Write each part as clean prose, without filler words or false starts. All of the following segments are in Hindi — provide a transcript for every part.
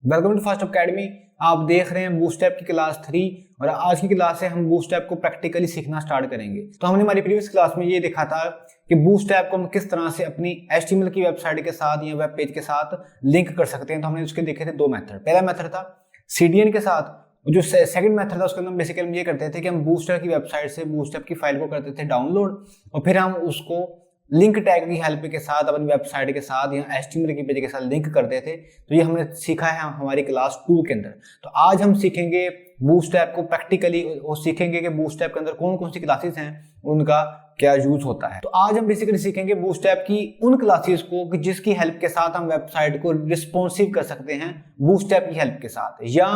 Welcome to fast academy. आप देख रहे हैं बूस्टैप की क्लास 3 और आज की क्लास से हम बूस्टैप को प्रैक्टिकली सीखना स्टार्ट करेंगे। तो हमने हमारी प्रीवियस क्लास में ये देखा था कि बूस्टैप को हम किस तरह से अपनी HTML की वेबसाइट के साथ या वेब पेज के साथ लिंक कर सकते हैं। तो हमने उसके देखे थे दो मेथड। पहला मेथड था CDN के साथ, जो सेकंड मेथड था उसके अंदर बेसिकली हम ये करते थे कि हम बूस्टैप की वेबसाइट से बूस्टैप की फाइल को करते थे डाउनलोड और फिर हम उसको लिंक टैग की हेल्प के साथ अपनी वेबसाइट के साथ या HTML की पेज के साथ लिंक करते थे। तो ये हमने सीखा है हमारी क्लास 2 के अंदर। तो आज हम सीखेंगे बूस्टैप को प्रैक्टिकली और सीखेंगे कि बूस्टैप के अंदर कौन कौन सी क्लासेस हैं, उनका क्या यूज होता है। तो आज हम बेसिकली सीखेंगे बूस्टैप की उन क्लासेस को कि जिसकी हेल्प के साथ हम वेबसाइट को रिस्पॉन्सिव कर सकते हैं बूस्टैप की हेल्प के साथ, या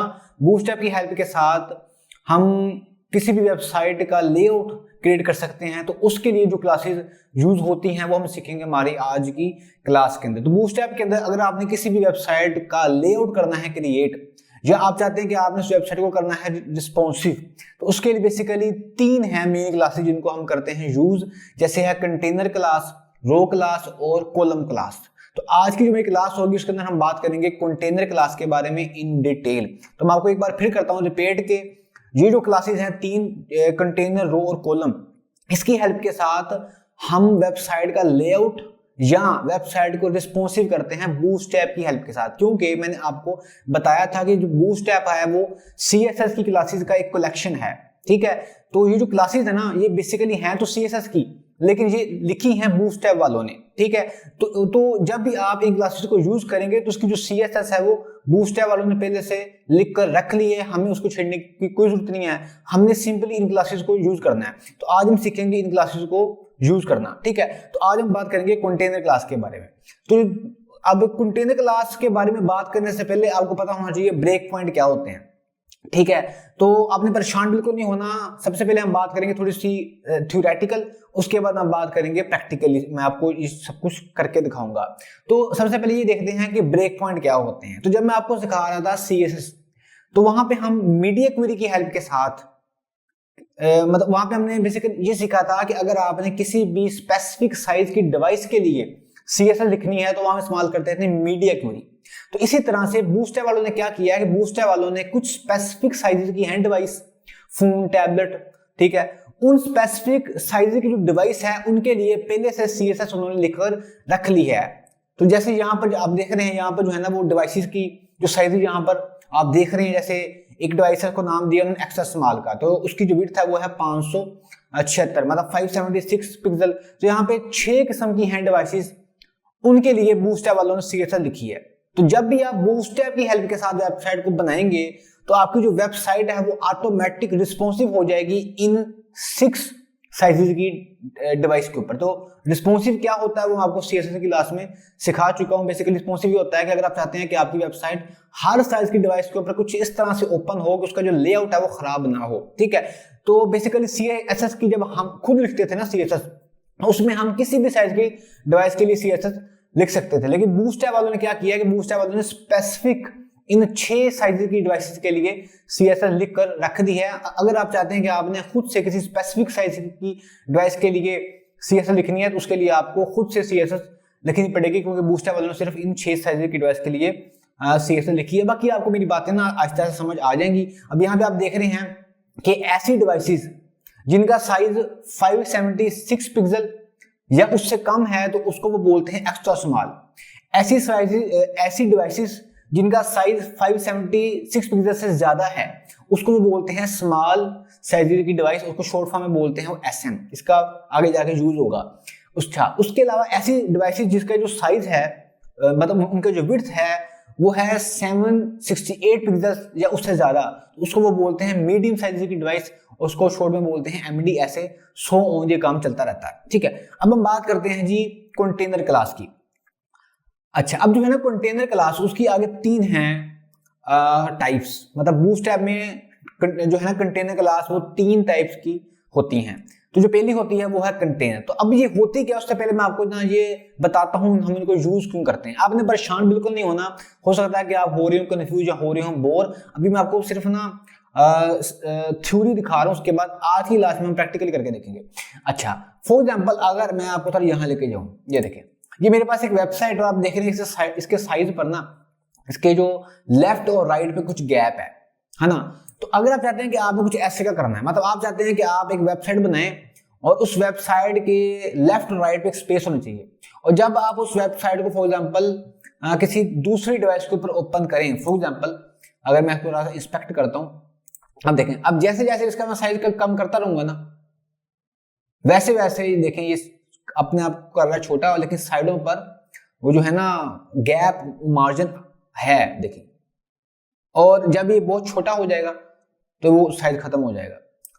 बूस्टैप की हेल्प के साथ हम किसी भी वेबसाइट का लेआउट क्रिएट कर सकते हैं। तो उसके लिए जो क्लासेस यूज होती हैं वो हम सीखेंगे हमारी आज की क्लास के अंदर। तो बूस्टैप के अंदर अगर आपने किसी भी वेबसाइट का लेआउट करना है क्रिएट, या आप चाहते हैं कि आपने उस वेबसाइट को करना है रिस्पॉन्सिव, तो उसके लिए बेसिकली 3 है मेन क्लासेस जिनको हम करते हैं यूज, जैसे है कंटेनर क्लास, रो क्लास और कॉलम क्लास। तो आज की जो मेरी क्लास होगी उसके अंदर हम बात करेंगे कंटेनर क्लास के बारे में इन डिटेल। तो मैं आपको एक बार फिर करता हूं रिपीट के ये जो क्लासेस हैं 3 कंटेनर, रो और कॉलम, इसकी हेल्प के साथ हम वेबसाइट का लेआउट या वेबसाइट को रिस्पॉन्सिव करते हैं बूस्टैप की हेल्प के साथ। क्योंकि मैंने आपको बताया था कि जो बूस्टैप है वो CSS की क्लासेस का एक कलेक्शन है, ठीक है। तो ये जो क्लासेस है ना ये बेसिकली हैं तो CSS की, लेकिन ये लिखी हैं बूस्टैप वालों ने, ठीक है। तो जब भी आप इन क्लासेस को यूज करेंगे तो उसकी जो CSS है वो बूस्टैप वालों ने पहले से लिख कर रख ली है, हमें उसको छेड़ने की कोई जरूरत नहीं है, हमने सिंपली इन क्लासेस को यूज करना है। तो आज हम सीखेंगे इन क्लासेस को यूज करना, ठीक है। तो आज हम बात करेंगे कंटेनर क्लास के बारे में। तो अब कंटेनर क्लास के बारे में बात करने से पहले आपको पता होना चाहिए ब्रेक पॉइंट क्या होते हैं, ठीक है। तो आपने परेशान बिल्कुल नहीं होना। सबसे पहले हम बात करेंगे थोड़ी सी थ्योरेटिकल, उसके बाद हम बात करेंगे प्रैक्टिकली, मैं आपको ये सब कुछ करके दिखाऊंगा। तो सबसे पहले ये देखते हैं कि ब्रेक पॉइंट क्या होते हैं। तो जब मैं आपको सिखा रहा था CSS, तो वहां पे हम मीडिया क्वेरी की हेल्प के साथ मतलब वहां पे हमने बेसिकली ये सीखा था कि अगर आपने किसी भी स्पेसिफिक साइज की डिवाइस के लिए CSS लिखनी है तो वहां इस्तेमाल करते थे मीडिया क्वेरी। तो इसी तरह से बूस्टैप वालों ने क्या किया है कि बूस्टैप वालों ने कुछ स्पेसिफिक साइज की हैंड डिवाइस, फोन, टैबलेट, ठीक है, उन स्पेसिफिक साइज की जो डिवाइस है उनके लिए पहले से CSS उन्होंने लिखकर रख ली है। तो जैसे यहाँ पर आप देख रहे हैं, यहाँ पर जो है ना वो डिवाइसेस की जो साइज यहाँ पर आप देख रहे हैं, जैसे एक डिवाइस को नाम दिया उन्होंने एक्स्ट्रा स्मॉल का, तो उसकी जो विड्थ है वो है 576 मतलब 576 पिक्सल। तो यहाँ पे 6 किस्म की हैं डिवाइसेस, उनके लिए बूस्टैप वालों ने CSS लिखी है। तो जब भी आप बूस्टैप की हेल्प के साथ वेबसाइट को बनाएंगे तो आपकी जो वेबसाइट है वो ऑटोमेटिक रिस्पॉन्सिव हो जाएगी इन 6 साइजेस की डिवाइस के ऊपर। तो रिस्पॉन्सिव क्या होता है वो मैं आपको CSS की क्लास में सिखा चुका हूं। बेसिकली रिस्पॉन्सिव होता है कि अगर आप चाहते हैं कि आपकी वेबसाइट हर साइज की डिवाइस के ऊपर कुछ इस तरह से ओपन हो कि उसका जो लेआउट है वो खराब ना हो, ठीक है। तो बेसिकली CSS की जब हम खुद लिखते थे ना CSS, उसमें हम किसी भी साइज की डिवाइस के लिए CSS लिख सकते थे, लेकिन बूस्टैप वालों ने क्या किया कि बूस्टैप वालों ने स्पेसिफिक इन 6 साइज की डिवाइसेस के लिए CSS लिख कर रख दी है। अगर आप चाहते हैं कि आपने खुद से किसी स्पेसिफिक साइज की डिवाइस के लिए CSS लिखनी है तो उसके लिए आपको खुद से CSS लिखनी पड़ेगी, क्योंकि बूस्टैप वालों ने सिर्फ इन 6 साइज की डिवाइस के लिए CSS लिखी है। बाकी आपको मेरी बातें ना आहिस्ता आहिस्ता समझ आ जाएंगी। अब यहाँ पे आप देख रहे हैं कि ऐसी डिवाइसेस जिनका साइज 576 पिक्सल या उससे कम है तो उसको वो बोलते हैं एक्स्ट्रा स्मॉल। ऐसी डिवाइसेस जिनका साइज 576 पिक्सल से ज्यादा है उसको वो बोलते हैं स्मॉल साइज की डिवाइस, उसको शॉर्ट फॉर्म में बोलते हैं SM। इसका आगे जाके यूज होगा। उसके अलावा ऐसी डिवाइसेस जिसका जो साइज है मतलब उनका जो विड्थ है वो है 768 पिक्सल या उससे ज्यादा, उसको वो बोलते हैं मीडियम साइज की डिवाइस, उसको शॉर्ट में बोलते हैं MD। ऐसे 100 ऑन ये काम चलता रहता है, ठीक है। अब हम बात करते हैं जी कंटेनर क्लास की। अच्छा, अब जो है ना कंटेनर क्लास, उसकी आगे 3 हैं टाइप्स, मतलब बूस्टैप में जो है ना कंटेनर क्लास वो 3 टाइप्स की होती हैं। तो जो पहली होती है वो है कंटेनर। तो अब ये होती क्या, उससे पहले मैं आपको ना ये बताता हूँ हम इनको यूज क्यों करते हैं। आपने परेशान बिल्कुल नहीं होना, हो सकता है कि आप हो रहे हो कंफ्यूज या हो रहे हो बोर। अभी मैं आपको सिर्फ ना थ्योरी दिखा रहा हूँ, उसके बाद आज की क्लास में हम प्रैक्टिकली करके देखेंगे। अच्छा, फॉर एग्जाम्पल अगर मैं आपको थोड़ा यहाँ लेके जाऊँ, ये देखें, ये मेरे पास एक वेबसाइट और आप देख रहे हैं इसके साइज पर ना इसके जो लेफ्ट और राइट पे कुछ गैप है ना। तो अगर आप चाहते हैं कि आपको कुछ ऐसे का करना है, मतलब आप चाहते हैं कि आप एक वेबसाइट बनाएं और उस वेबसाइट के लेफ्ट और राइट पे एक स्पेस होनी चाहिए, और जब आप उस वेबसाइट को फॉर एग्जांपल किसी दूसरी डिवाइस के ऊपर ओपन करें, फॉर एग्जांपल अगर मैं थोड़ा सा इंस्पेक्ट करता हूं, अब देखें, अब जैसे जैसे इसका मैं साइज कम करता रहूंगा ना, वैसे वैसे ही देखें ये अपने आप को कर रहा है छोटा, लेकिन साइडों पर वो जो है ना गैप मार्जिन है देखिए, और जब ये बहुत छोटा हो जाएगा तो वो साइज खत्म हो जाएगा।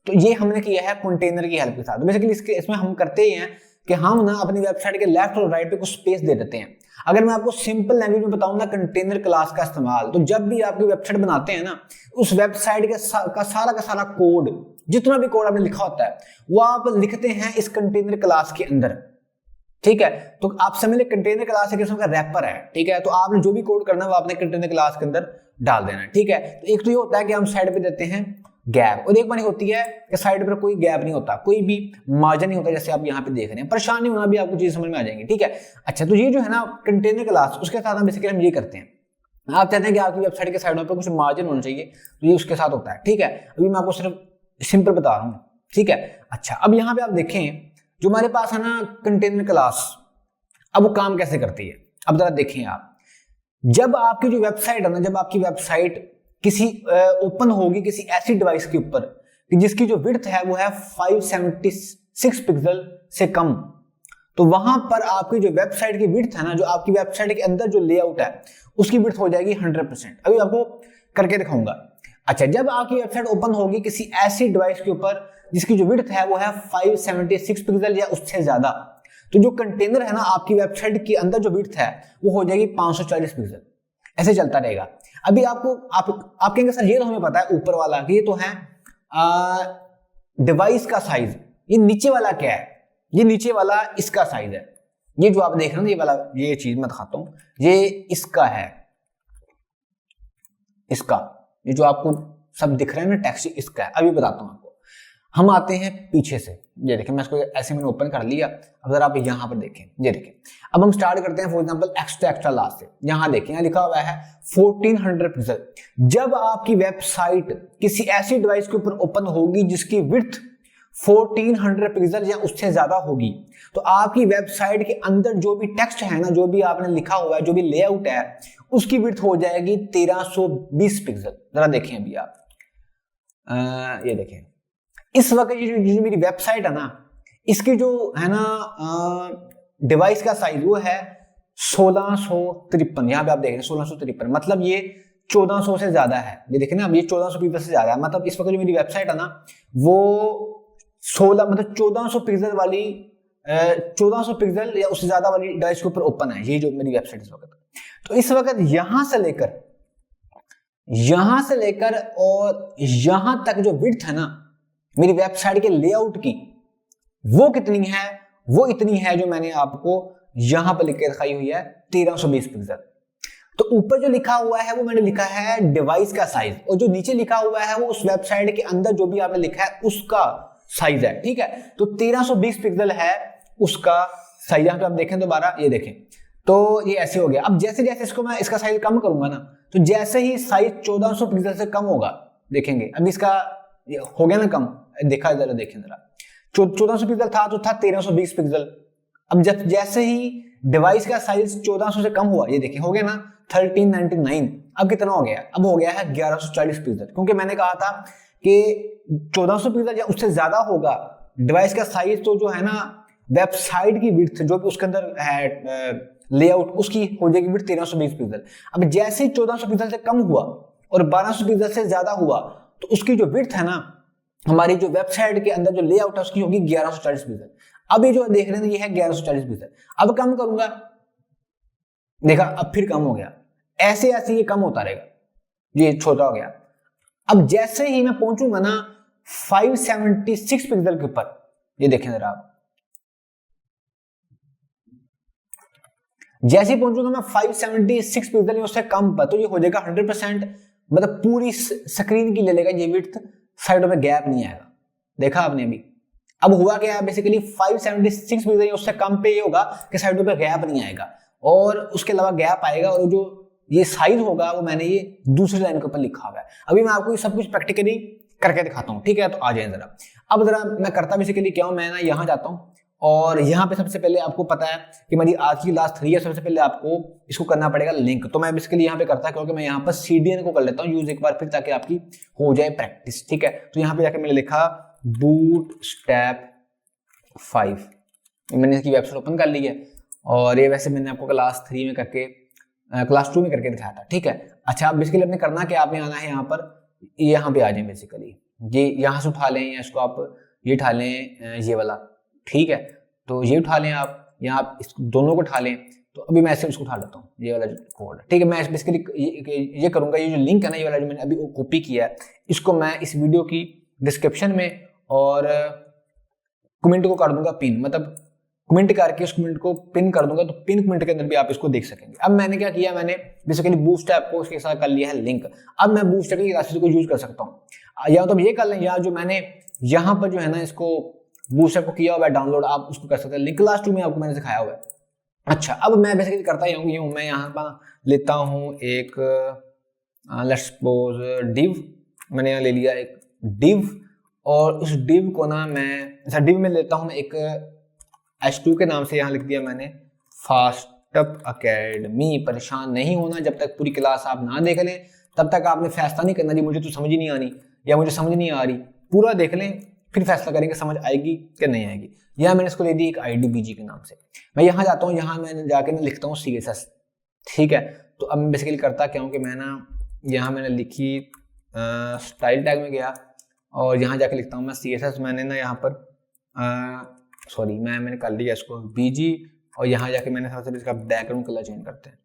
तो ये हमने किया है कंटेनर की हेल्प के साथ। तो बेसिकली इसमें हम करते ही हैं कि हम ना अपनी वेबसाइट के लेफ्ट और राइट पे कुछ स्पेस दे देते हैं। अगर मैं आपको सिंपल लैंग्वेज में बताऊं ना कंटेनर क्लास का इस्तेमाल, तो जब भी आपकी वेबसाइट बनाते हैं ना, उस वेबसाइट का सारा कोड, जितना भी कोड आपने लिखा होता है वो आप लिखते हैं इस कंटेनर क्लास के अंदर, ठीक है। तो आप समझ लें कंटेनर क्लास एक किस्म का रैपर है, ठीक है। तो आपने जो भी कोड करना है वो आपने कंटेनर क्लास के अंदर डाल देना है, ठीक है। तो एक तो ये होता है कि हम साइड पे देते हैं गैप, और एक बार होती है कि साइड पर कोई गैप नहीं होता, कोई भी मार्जिन नहीं होता, जैसे आप यहाँ पे देख रहे हैं। परेशान नहीं होना, भी आपको चीज समझ में आ जाएंगी, ठीक है। अच्छा, तो ये जो है ना कंटेनर क्लास, उसके साथ हम बेसिकली हम ये करते हैं, आप चाहते हैं कि आपकी वेबसाइट के साइडों पर कुछ मार्जिन होना चाहिए, तो ये उसके साथ होता है, ठीक है। अभी मैं आपको सिर्फ सिंपल बता रहा हूँ, ठीक है। अच्छा, अब यहाँ पे आप देखें जो हमारे पास है ना कंटेनर क्लास, अब वो काम कैसे करती है, अब जरा देखें आप। जब आपकी जो वेबसाइट है ना, जब आपकी वेबसाइट किसी ओपन होगी किसी ऐसी डिवाइस के ऊपर कि जिसकी जो विड्थ है वो है 576 पिक्सल से कम, तो वहां पर आपकी जो वेबसाइट की विड्थ है ना, जो आपकी वेबसाइट के अंदर जो लेआउट है उसकी विड्थ हो जाएगी 100%। अभी आपको करके दिखाऊंगा। अच्छा, जब आपकी वेबसाइट ओपन होगी किसी ऐसी डिवाइस के ऊपर जिसकी जो विड्थ है वो है 576 पिक्सल या उससे ज्यादा, तो जो कंटेनर है ना आपकी वेबसाइट के अंदर जो विड्थ है वो हो जाएगी 540 पिक्सल। ऐसे चलता रहेगा। अभी आपको आप कहेंगे सर ये तो हमें पता है ऊपर वाला कि ये तो है डिवाइस का साइज, ये नीचे वाला क्या है? ये नीचे वाला इसका साइज है, ये जो आप देख रहे हैं ये वाला, ये चीज मैं दिखाता हूं, ये इसका है, इसका ये जो आपको सब दिख रहे हैं ना टेक्स्ट, इसका है। अभी बताता हूं आपको। हम आते हैं पीछे से, ये देखें, मैं इसको ऐसे मैंने ओपन कर लिया। अब अगर आप यहाँ पर देखें, ये देखें, अब हम स्टार्ट करते हैं फॉर एग्जांपल एक्स्ट्रा लास्ट से। यहाँ देखें, यहाँ लिखा हुआ है 1400 पिक्सल। जब आपकी वेबसाइट किसी ऐसी डिवाइस के ऊपर ओपन होगी जिसकी विड्थ 1400 पिक्सल या उससे ज्यादा होगी, तो आपकी वेबसाइट के अंदर जो भी टेक्स्ट है ना, जो भी आपने लिखा हुआ है, जो भी लेआउट है, उसकी विड्थ हो जाएगी 1320 पिक्सल। जरा देखें अभी आप, ये देखें, इस वक्त जो मेरी वेबसाइट है ना, इसकी जो है ना डिवाइस का साइज वो है 1653। यहाँ पे आप देख रहे हैं 1653, मतलब ये 1400 से ज्यादा है। ये देखें ना, अब ये 1400 पिक्सल से ज्यादा है, मतलब इस वक्त जो मेरी वेबसाइट है ना वो 1400 पिक्सल वाली 1400 पिक्सल या उससे ज्यादा वाली डिवाइस के ऊपर ओपन है, ये जो मेरी वेबसाइट इस वक्त। तो इस वक्त यहां से लेकर और यहां तक जो विड्थ है ना मेरी वेबसाइट के लेआउट की, वो कितनी है? वो इतनी है जो मैंने आपको यहां पर लिख के दिखाई हुई है, 1320 पिक्सल। तो ऊपर जो लिखा हुआ है वो मैंने लिखा है डिवाइस का साइज, और जो नीचे लिखा हुआ है वो उस वेबसाइट के अंदर जो भी आपने लिखा है उसका साइज है, ठीक है। तो 1320 पिक्सल है उसका साइज। यहां पे आप देखें दोबारा, ये देखें, तो ये ऐसे हो गया। अब जैसे जैसे इसको मैं इसका साइज कम करूंगा ना, तो जैसे ही साइज 1400 पिक्सल से कम होगा, देखेंगे अब इसका हो गया ना कम, देखा जरा, देखें जरा, 1400 पिक्सल था तो था 1320 पिक्सल। अब जब जैसे ही डिवाइस का साइज 1400 से कम हुआ, ये देखें हो गया ना 1399। अब कितना हो गया? अब हो गया है 1140 पिक्सल, क्योंकि मैंने कहा था कि 1400 पिक्सल या उससे ज्यादा होगा डिवाइस का साइज, तो जो है ना वेबसाइट की विड्थ जो भी उसके अंदर है लेआउट, उसकी हो जाएगी विड्थ 1320 पिक्सल। अब जैसे ही 1400 पिक्सल से कम हुआ और 1200 पिक्सल से ज्यादा हुआ, तो उसकी जो विड्थ है ना हमारी जो वेबसाइट के अंदर जो लेआउट है उसकी होगी 1140 पिक्सल। अब ये जो देख रहे हैं ये है 1140 पिक्सल। अब कम करूंगा, देखा अब फिर कम हो गया, ऐसे ऐसे ये कम होता रहेगा, ये छोटा हो गया। अब जैसे ही मैं पहुंचूंगा ना 576 पिक्सल के ऊपर, ये देखें जरा आप, जैसे ही पहुंचूंगा मैं 576 पिक्सल उससे कम पर, तो ये हो जाएगा 100%, मतलब पूरी स्क्रीन की ले लेगा ये विड्थ, साइडों में गैप नहीं आएगा। देखा आपने अभी? अब हुआ क्या है, बेसिकली 576 पिक्सल उससे कम पे ये होगा कि साइडों पे गैप नहीं आएगा, और उसके अलावा गैप आएगा और जो ये साइज होगा वो मैंने ये दूसरी लाइन के ऊपर लिखा हुआ है। अभी मैं आपको ये सब कुछ प्रैक्टिकली करके दिखाता हूँ, ठीक है। तो आ जाए जरा। अब जरा मैं करता बेसिकली क्या हूँ, मैं ना यहाँ जाता हूँ और यहाँ पे सबसे पहले आपको पता है कि मेरी आज की क्लास 3 है, सबसे पहले आपको इसको करना पड़ेगा लिंक। तो मैं बेसिकली यहाँ पे करता क्योंकि मैं यहाँ पर CDN को कर लेता हूँ यूज एक बार फिर, ताकि आपकी हो जाए प्रैक्टिस, ठीक है। तो यहाँ पे जाकर मैंने लिखा बूटस्ट्रैप 5, मैंने इसकी वेबसाइट ओपन कर ली है और ये वैसे मैंने आपको क्लास 3 में करके क्लास 2 में करके दिखाया था, ठीक है। अच्छा, अब बेसिकली आपने करना क्या, आपने आना है यहाँ पर, यहाँ पे आ जाए बेसिकली, ये यहाँ से उठा लें या इसको आप ये उठा लें, ये वाला, ठीक है। तो ये उठा लें आप, या आप इस दोनों को उठा लें। तो अभी मैं ऐसे इसको उठा लेता हूँ, ये वाला कोड, ठीक है। मैं बेसिकली ये करूँगा, ये जो लिंक है ना, ये वाला जो मैंने अभी कॉपी किया है, इसको मैं इस वीडियो की डिस्क्रिप्शन में और कमेंट को कर दूंगा पिन, मतलब कमेंट करके उस कमेंट को पिन कर दूंगा, तो पिन कमेंट के अंदर भी आप इसको देख सकेंगे। अब मैंने क्या किया, मैंने बेसिकली बूटस्ट्रैप को उसके साथ कर लिया है लिंक। अब मैं बूटस्ट्रैप की क्लासेस को यूज कर सकता हूँ, या तो ये कर लें, या जो मैंने यहाँ पर जो है ना इसको बूटस्ट्रैप को किया हुआ है डाउनलोड, आप उसको कर सकते हैं। लिंक क्लास 2 में आपको मैंने सिखाया हुआ है। अच्छा, अब मैं बेसिकली करता ही हूँ, मैं यहाँ पर लेता हूँ एक लेट्स सपोज डिव, मैंने यहाँ ले लिया एक डिव, और उस डिव को ना मैं डिव में लेता हूँ एक H2 के नाम से यहाँ लिख दिया मैंने फास्टअप अकेडमी। परेशान नहीं होना, जब तक पूरी क्लास आप ना देख लें तब तक आपने फैसला नहीं करना जी मुझे तो समझ ही नहीं आनी या मुझे समझ नहीं आ रही। पूरा देख लें फिर फैसला करेंगे समझ आएगी कि नहीं आएगी। यहाँ मैंने इसको दे दी एक IDBG के नाम से। मैं यहाँ जाता हूँ, यहाँ मैं जाके ना लिखता हूँ CSS, ठीक है। तो अब मैं बेसिकली करता क्या हूँ कि मैं ना यहाँ मैंने लिखी स्टाइल टैग में गया और यहाँ जाके लिखता हूँ मैं CSS। मैंने ना यहाँ पर सॉरी मैंने कर लिया इसको BG, और यहाँ जाके मैंने सबसे पहले इसका बैकग्राउंड कलर चेंज करते हैं,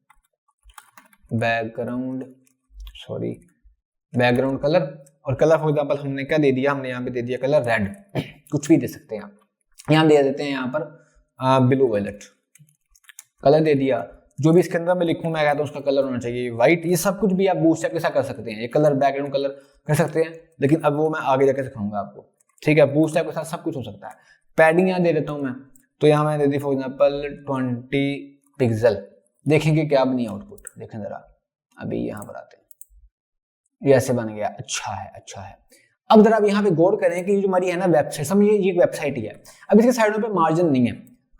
बैकग्राउंड कलर। और कलर फॉर एग्जांपल हमने क्या दे दिया, हमने यहाँ पे दे दिया कलर रेड, कुछ भी दे सकते हैं आप। यहाँ दे देते हैं यहाँ पर ब्लू वायलेट कलर दे दिया। जो भी इसके अंदर मैं लिखूँ मैं कहता हूँ उसका कलर होना चाहिए व्हाइट। ये सब कुछ भी आप बूटस्ट्रैप के साथ कर सकते हैं, ये कलर बैकग्राउंड कलर कर सकते हैं, लेकिन अब वो मैं आगे जाकर सिखाऊंगा आपको, ठीक है। बूटस्ट्रैप के साथ सब कुछ हो सकता है। पैडिंग यहाँ दे देता हूँ मैं, तो यहाँ मैंने दे दी फॉर एग्जाम्पल 20 पिक्सल। देखेंगे क्या बनी आउटपुट, देखें जरा। अभी यहाँ पर आते हैं, ये ऐसे बन गया, अच्छा है। अब जरा अब यहाँ पे गौर करें कि जो हमारी है ना वेबसाइट, समझिए ये वेबसाइट ही है। अब इसके साइडों पे मार्जिन नहीं है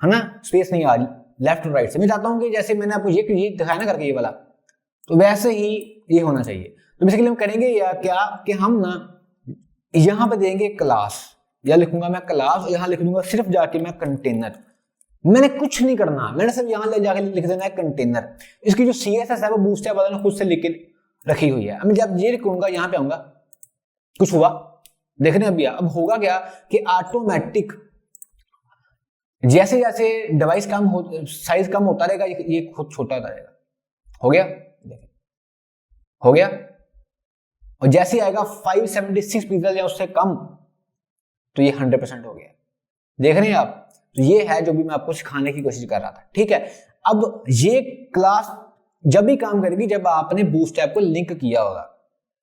ना, स्पेस नहीं आ रही लेफ्ट और राइट से। मैं चाहता हूँ कि जैसे मैंने आपको ये दिखाया ना करके ये वाला, तो वैसे ही ये होना चाहिए। तो बेसिकली हम करेंगे या क्या कि हम ना यहाँ पे देंगे क्लास, या लिखूंगा मैं क्लास, यहाँ लिख दूंगा सिर्फ जाके मैं कंटेनर। मैंने कुछ नहीं करना, मैंने सिर्फ यहाँ ले जाके लिख देना है कंटेनर। इसकी जो CSS है वो बूटस्ट्रैप वाला ने खुद से लिख के रखी हुई है। अब जब ये लिखूंगा यहाँ पे आऊंगा, कुछ हुआ देखने अभी। अब होगा क्या कि ऑटोमेटिक जैसे जैसे डिवाइस साइज कम होता रहेगा, ये खुद छोटा होता रहेगा। हो गया, हो गया। और जैसे आएगा 576 पिक्सल या उससे कम, तो ये 100% हो गया। देख रहे हैं आप। तो ये है जो भी मैं आपको सिखाने की कोशिश कर रहा था, ठीक है। अब ये क्लास जब भी काम करेगी जब आपने बूटस्ट्रैप को लिंक किया होगा,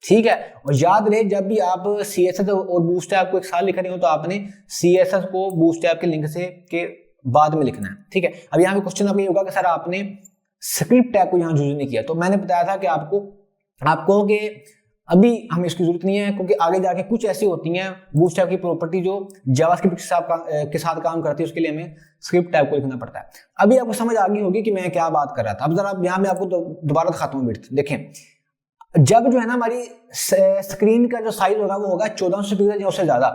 ठीक है। और याद रहे जब भी आप CSS और बूटस्ट्रैप को एक साथ लिख रहे हो तो आपने CSS को बूटस्ट्रैप के लिंक से के बाद में लिखना है, ठीक है। अब यहाँ पे क्वेश्चन आपको ये होगा कि सर आपने स्क्रिप्ट टैग को यहाँ यूज नहीं किया। तो मैंने बताया था कि आपको कि अभी हमें इसकी जरूरत नहीं है, क्योंकि आगे जाके कुछ ऐसी होती हैं बूटस्ट्रैप की प्रॉपर्टी जो जावास्क्रिप्ट के साथ काम करती है, उसके लिए हमें स्क्रिप्ट टैग को लिखना पड़ता है। अभी आपको समझ आ गई होगी कि मैं क्या बात कर रहा था। अब जरा यहाँ मैं आपको दोबारा दिखाता हूँ विड्थ। देखें, जब जो है ना हमारी स्क्रीन का जो साइज होगा वो होगा 1400 पिक्सल या उससे ज्यादा,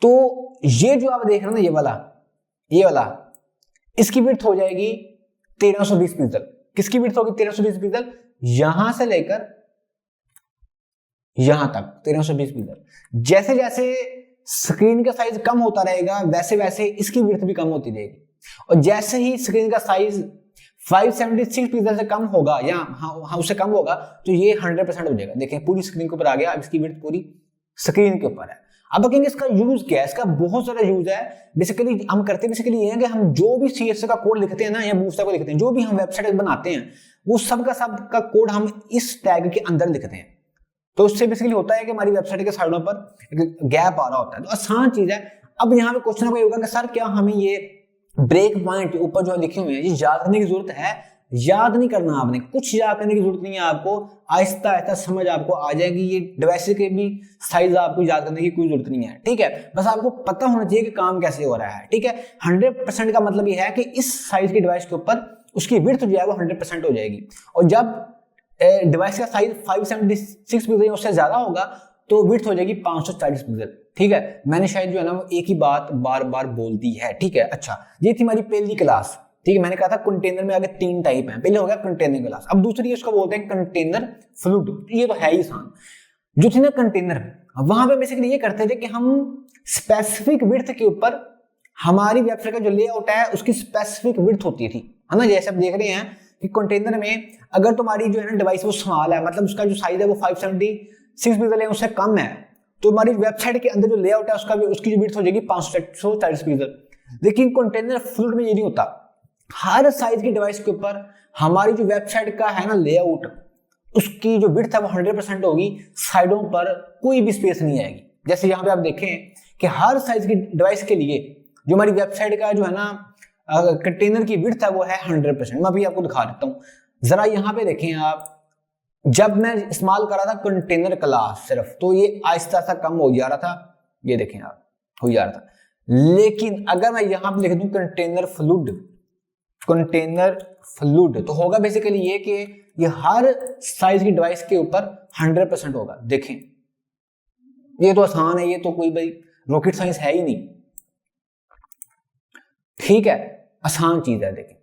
तो ये जो आप देख रहे हैं ना ये वाला इसकी विड्थ हो जाएगी 1320 पिक्सल। किसकी विड्थ होगी 1320 पिक्सल? यहां से लेकर यहां तक 1320 पिक्सल। जैसे जैसे स्क्रीन का साइज कम होता रहेगा वैसे वैसे इसकी विड्थ भी कम होती रहेगी। और जैसे ही स्क्रीन का साइज 576 पिक्सल से कम होगा या उससे कम होगा तो ये 100% हो जाएगा। देखिए पूरी स्क्रीन के ऊपर आ गया। अब इसकी विड्थ पूरी स्क्रीन के ऊपर है। अब कहेंगे इसका यूज क्या है? इसका बहुत सारा यूज है। बेसिकली हम करते बेसिकली ये है कि हम जो भी CSS का कोड लिखते हैं ना या बूटस्ट्रैप को लिखते हैं, जो भी हम वेबसाइट बनाते हैं वो सब का कोड हम इस टैग के अंदर लिखते हैं। तो उससे बेसिकली होता है कि हमारी वेबसाइट के साइडों पर गैप आ रहा होता है। तो आसान चीज है। अब यहाँ पे क्वेश्चन होगा कि सर क्या हमें ये ब्रेक पॉइंट ऊपर जो लिखे हुए हैं ये याद करने की जरूरत है याद नहीं करना, आपने कुछ याद करने की जरूरत नहीं है आपको, आहिस्ता आहिस्ता समझ आपको आ जाएगी। ये डिवाइस के भी साइज आपको याद करने की कोई जरूरत नहीं है, ठीक है। बस आपको पता होना चाहिए कि काम कैसे हो रहा है, ठीक है। 100% का मतलब ये है कि इस साइज की डिवाइस के ऊपर उसकी विड्थ जो है वो 100% हो जाएगी। और जब डिवाइस का साइज 576 पिक्सल उससे ज्यादा होगा तो विड्थ हो जाएगी 540 पिक्सल, ठीक है। मैंने शायद जो है ना वो एक ही बात बार बार बोल दी है, ठीक है। अच्छा, ये थी हमारी पहली क्लास, ठीक है। मैंने कहा था कंटेनर में आगे 3 टाइप हैं, पहले हो गया कंटेनर क्लास, अब दूसरी इसको बोलते हैं कंटेनर फ्लूइड। ये तो है ही आसान। जो थी ना कंटेनर, वहां पे बेसिकली ये करते थे कि हम स्पेसिफिक विड्थ के ऊपर हमारी वेबसाइट का जो लेआउट है उसकी स्पेसिफिक विड्थ होती थी, है ना। जैसे आप देख रहे हैं कि कंटेनर में अगर तुम्हारी जो है ना डिवाइस वो स्मॉल है, मतलब उसका जो साइज है वो 576 पिक्सल है, उससे कम है, तो हमारी वेबसाइट के अंदर जो लेआउट है उसकी जो विड्थ हो जाएगी 540 पिक्सल। लेकिन कंटेनर फ्लूइड में ये नहीं होता। हर साइज की डिवाइस के ऊपर हमारी जो वेबसाइट का है ना लेआउट, उसकी जो विड्थ है वो 100% होगी, साइडों पर कोई भी स्पेस नहीं आएगी। जैसे यहाँ पे आप देखें कि हर साइज की डिवाइस के लिए जो हमारी वेबसाइट का जो है ना कंटेनर की विड्थ है वो है 100%। मैं अभी आपको दिखा देता हूँ, जरा यहाँ पे देखें आप। जब मैं इस्तेमाल कर रहा था कंटेनर क्लास सिर्फ, तो ये आहिस्ता आहिस्ता कम हो जा रहा था, ये देखें आप, हो जा रहा था। लेकिन अगर मैं यहाँ पे लिख दूं कंटेनर फ्लूइड, तो होगा बेसिकली ये कि ये हर साइज की डिवाइस के ऊपर 100% होगा। देखें, ये तो आसान है, ये तो कोई भाई रॉकेट साइंस है ही नहीं, ठीक है, आसान चीज है। देखें,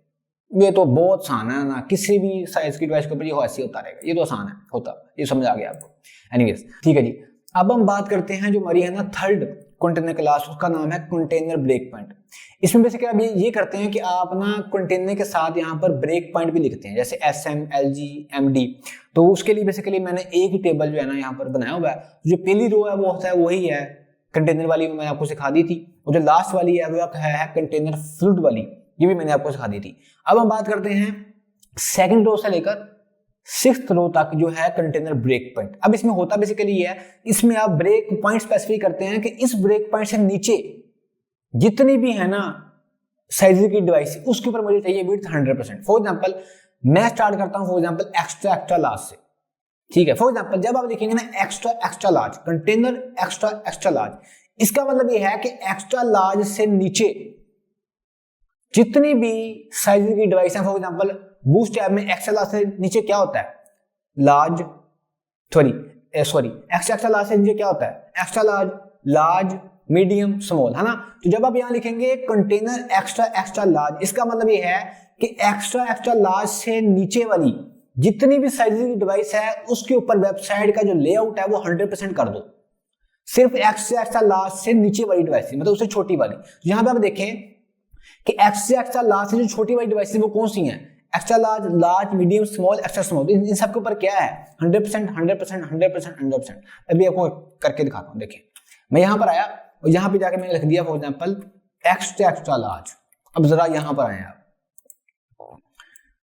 ये तो बहुत आसान है ना, किसी भी साइज की डिवाइस के ऊपर ये ऐसे होता रहेगा, ये तो आसान है होता, ये समझ आ गया आपको। एनीवेज, ठीक है जी। अब हम बात करते हैं जो हमारी है ना थर्ड कंटेनर क्लास, उसका नाम है कंटेनर ब्रेक पॉइंट। इसमें बेसिकली आप ये करते हैं कि आप ना कंटेनर के साथ यहाँ पर ब्रेक पॉइंट भी लिखते हैं, जैसे SM, LG, MD। तो उसके लिए बेसिकली मैंने एक ही टेबल जो है ना यहाँ पर बनाया हुआ है। जो पहली रो है वो होता है वही है कंटेनर वाली, मैंने आपको सिखा दी थी। और जो लास्ट वाली है वो है कंटेनर फ्लूइड वाली, ये भी मैंने आपको सिखा दी थी। अब हम बात करते हैं सेकंड रो से लेकर 6th रो तक जो है कंटेनर ब्रेक पॉइंट। अब इसमें होता बेसिकली ये है, इसमें आप ब्रेक पॉइंट स्पेसिफाई करते हैं कि इस ब्रेक पॉइंट से नीचे जितनी भी है ना साइज की डिवाइस, उसके ऊपर मुझे चाहिए विड्थ 100%। फॉर एग्जांपल मैं स्टार्ट करता हूं फॉर एग्जांपल एक्स्ट्रा लार्ज से, ठीक है। फॉर एग्जांपल जब आप लिखेंगे ना extra large, container extra large, इसका मतलब ये है कि एक्स्ट्रा लार्ज से नीचे जितनी भी साइज की डिवाइस है, फॉर एग्जांपल बूस्ट ऐप में एक्स्ट्रा लार्ज से नीचे क्या होता है, लार्ज, सॉरी एक्स्ट्रा लार्ज से नीचे क्या होता है, एक्स्ट्रा लार्ज, मीडियम, स्मॉल, है ना। तो जब आप यहां लिखेंगे कंटेनर एक्स्ट्रा लार्ज, इसका मतलब ये है कि एक्स्ट्रा लार्ज से नीचे वाली जितनी भी साइज की डिवाइस है उसके ऊपर वेबसाइट का जो लेआउट है वो 100% कर दो। सिर्फ एक्स्ट्रा लार्ज से नीचे वाली डिवाइस, मतलब उससे छोटी वाली। तो यहां पे आप देखें कि एक्स्ट्रा लार्ज से जो छोटी वाली डिवाइस है वो कौन सी है, extra large, medium, small, extra small. इन सब के ऊपर क्या है 100%। अभी आपको करके दिखाता हूं। देखिए मैं यहां पर आया और यहां पे जाके मैंने लिख दिया फॉर एग्जांपल एक्स्ट्रा लार्ज। अब जरा यहां पर आए आप,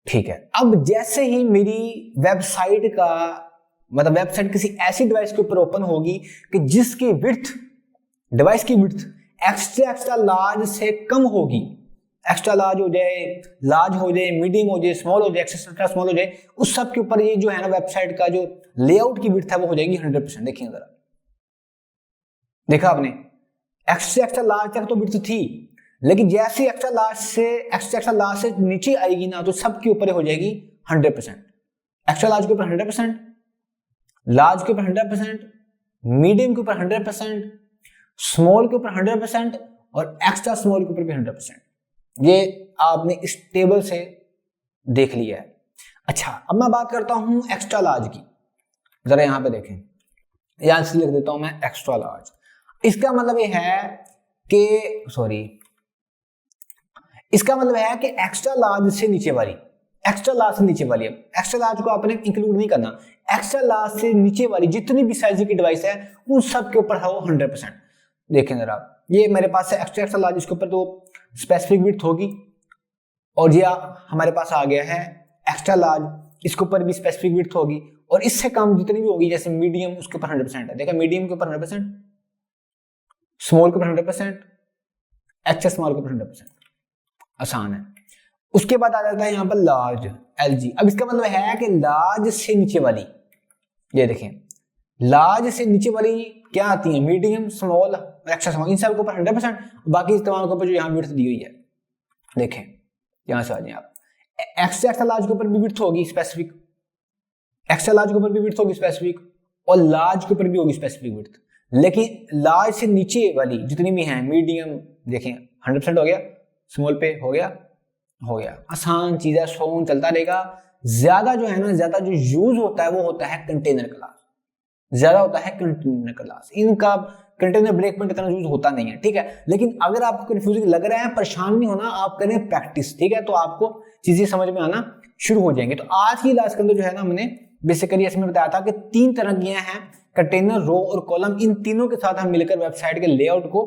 ठीक है। अब जैसे ही मेरी वेबसाइट का मतलब वेबसाइट किसी ऐसी डिवाइस के ऊपर ओपन होगी कि जिसकी विड्थ, डिवाइस की विड्थ एक्स्ट्रा लार्ज से कम होगी, एक्स्ट्रा लार्ज हो जाए, लार्ज हो जाए, मीडियम हो जाए, स्मॉल हो जाए, एक्स्ट्रा स्मॉल हो जाए, उस सब के ऊपर ये जो है ना वेबसाइट का जो लेआउट की विड्थ है वो हो जाएगी 100%। देखिए जरा, देखा आपने, एक्स्ट्रा लार्ज तक तो विड्थ थी, लेकिन जैसे एक्स्ट्रा लार्ज से नीचे आएगी ना तो सब के ऊपर हो जाएगी 100%। एक्स्ट्रा लार्ज के ऊपर 100%, लार्ज के ऊपर 100%, मीडियम के ऊपर 100%, स्मॉल के ऊपर 100% और एक्स्ट्रा स्मॉल के ऊपर भी 100%। ये आपने इस टेबल से देख लिया है। अच्छा, अब मैं बात करता हूं एक्स्ट्रा लार्ज की। जरा यहां पे देखें, यहां से लिख देता हूं मैं एक्स्ट्रा लार्ज। इसका मतलब ये है कि इसका मतलब है कि एक्स्ट्रा लार्ज से नीचे वाली, एक्स्ट्रा लार्ज को आपने इंक्लूड नहीं करना, एक्स्ट्रा लार्ज से नीचे वाली जितनी भी साइज की डिवाइस है उन सब के ऊपर है वो 100%। देखें जरा, ये मेरे पास है एक्स्ट्रा लार्ज, इसके ऊपर तो स्पेसिफिक विड्थ होगी, और ये हमारे पास आ गया है एक्स्ट्रा लार्ज, इसके ऊपर भी स्पेसिफिक विड्थ होगी, और इससे कम जितनी भी होगी जैसे मीडियम, उसके ऊपर 100% है। देखा, मीडियम के ऊपर 100%, स्मॉल के ऊपर 100%, एक्स्ट्रा स्मॉल के ऊपर 100%। आसान है। उसके बाद आ जाता है यहाँ पर लार्ज, LG। अब इसका मतलब है कि लार्ज से नीचे वाली, ये देखें लार्ज से नीचे वाली क्या आती है, मीडियम, स्मॉल और एक्स्ट्रा स्मॉल, इन सब के ऊपर 100%, बाकी इस तमाम के ऊपर जो यहाँ विड्थ दी हुई है देखें, यहां से आ जाए आप, एक्स्ट्रा लार्ज के ऊपर भी विड्थ होगी स्पेसिफिक, एक्स्ट्रा लार्ज के ऊपर भी विड्थ होगी स्पेसिफिक, और लार्ज के ऊपर भी होगी स्पेसिफिक विड्थ। लेकिन लार्ज से नीचे वाली जितनी भी हैं, मीडियम देखें 100% हो गया, स्मॉल पे हो गया, आसान चीज है, सोन चलता रहेगा। ज्यादा जो है ना, ज्यादा जो यूज होता है वो होता है कंटेनर क्लास, ज्यादा होता है कंटेनर क्लास, इनका कंटेनर ब्रेक पॉइंट इतना यूज होता नहीं है, ठीक है। लेकिन अगर आपको कंफ्यूजिंग लग रहा है, परेशान नहीं होना, आप करें प्रैक्टिस, ठीक है, तो आपको चीजें समझ में आना शुरू हो जाएंगे। तो आज की क्लास के अंदर जो है ना, हमने बेसिकली इसमें बताया था कि 3 तरह की हैं, कंटेनर, रो और कॉलम। इन तीनों के साथ हम मिलकर वेबसाइट के लेआउट को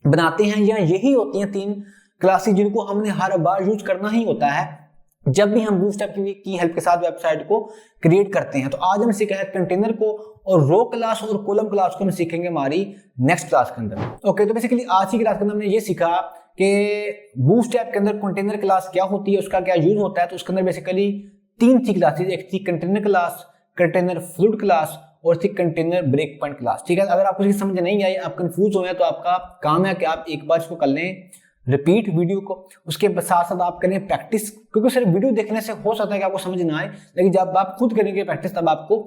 बनाते हैं, या यही होती हैं 3 क्लासेस जिनको हमने हर बार यूज करना ही होता है जब भी हम बूटस्ट्रैप की हेल्प के साथ वेबसाइट को क्रिएट करते हैं। तो आज हम सीखेंगे कंटेनर को, और रो क्लास और कॉलम क्लास को हम सीखेंगे हमारी नेक्स्ट क्लास के अंदर। ओके, तो बेसिकली आज की क्लास के अंदर हमने ये सीखा कि बूटस्ट्रैप के अंदर कंटेनर क्लास क्या होती है, उसका क्या यूज होता है। तो उसके अंदर बेसिकली 3 थी क्लासेस, एक थी container class, container fluid class और थी कंटेनर ब्रेक पॉइंट क्लास, ठीक है। अगर आपको इसकी समझ नहीं आई, आप कंफ्यूज हो गए, तो आपका काम है कि आप एक बार इसको कर लें रिपीट वीडियो को, उसके साथ साथ आप करें प्रैक्टिस, क्योंकि सिर्फ वीडियो देखने से हो सकता है कि आपको समझ ना आए, लेकिन जब आप खुद करेंगे प्रैक्टिस तब आपको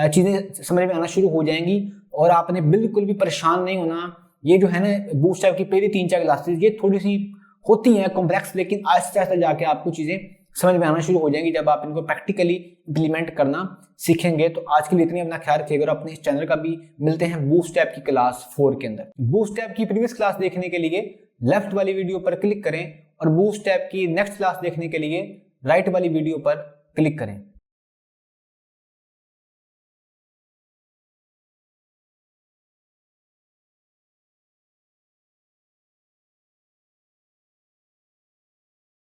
चीजें समझ में आना शुरू हो जाएंगी और आपने बिल्कुल भी परेशान नहीं होना। ये जो है ना बूटस्ट्रैप की पहली 3-4 क्लासेस ये थोड़ी सी होती हैं कॉम्प्लेक्स, लेकिन आहिस्ते आहिस्ते जाके आपको चीजें समझ में आना शुरू हो जाएंगी जब आप इनको प्रैक्टिकली इंप्लीमेंट करना सीखेंगे। तो आज के लिए इतनी, अपना ख्याल रखिएगा और अपने इस चैनल का भी मिलते हैं बूटस्ट्रैप की क्लास 4 के अंदर। बूटस्ट्रैप की प्रीवियस क्लास देखने के लिए लेफ्ट वाली वीडियो पर क्लिक करें और बूटस्ट्रैप की नेक्स्ट क्लास देखने के लिए राइट वाली वीडियो पर क्लिक करें।